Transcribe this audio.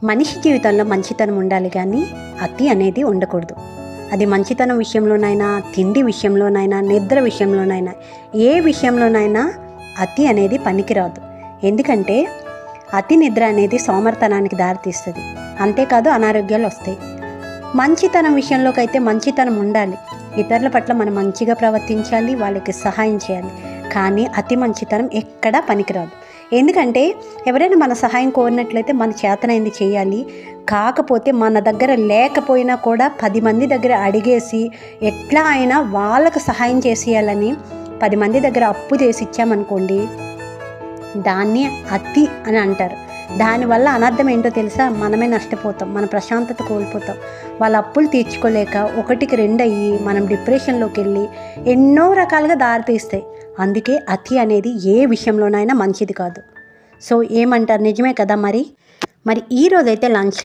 మనిషి జీవితంలో మంచితనం ఉండాలి కానీ అతి అనేది ఉండకూడదు. అది మంచితనం విషయంలోనైనా, తిండి విషయంలోనైనా, నిద్ర విషయంలోనైనా, ఏ విషయంలోనైనా అతి అనేది పనికిరాదు. ఎందుకంటే అతి నిద్ర అనేది సోమర్తనానికి దారితీస్తుంది. అంతేకాదు అనారోగ్యాలు వస్తాయి. మంచితనం విషయంలోకి అయితే మంచితనం ఉండాలి. ఇతరుల పట్ల మనం మంచిగా ప్రవర్తించాలి, వాళ్ళకి సహాయం చేయాలి. కానీ అతి మంచితనం ఎక్కడా పనికిరాదు. ఎందుకంటే ఎవరైనా మన సహాయం కోరినట్లయితే మన చేతనైంది చేయాలి. కాకపోతే మన దగ్గర లేకపోయినా కూడా 10 మంది దగ్గర అడిగేసి ఎట్లా అయినా వాళ్ళకు సహాయం చేసేయాలని 10 మంది దగ్గర అప్పు చేసి ఇచ్చామనుకోండి, దాన్ని అతి అని అంటారు. దానివల్ల అనర్థం ఏంటో తెలుసా? మనమే నష్టపోతాం, మన ప్రశాంతత కోల్పోతాం. వాళ్ళ అప్పులు తీర్చుకోలేక 1కి 2 అయ్యి మనం డిప్రెషన్లోకి వెళ్ళి ఎన్నో రకాలుగా దారితీస్తాయి. అందుకే అతి అనేది ఏ విషయంలోనైనా మంచిది కాదు. సో ఏమంటారు? నిజమే కదా. మరి ఈరోజైతే లంచ్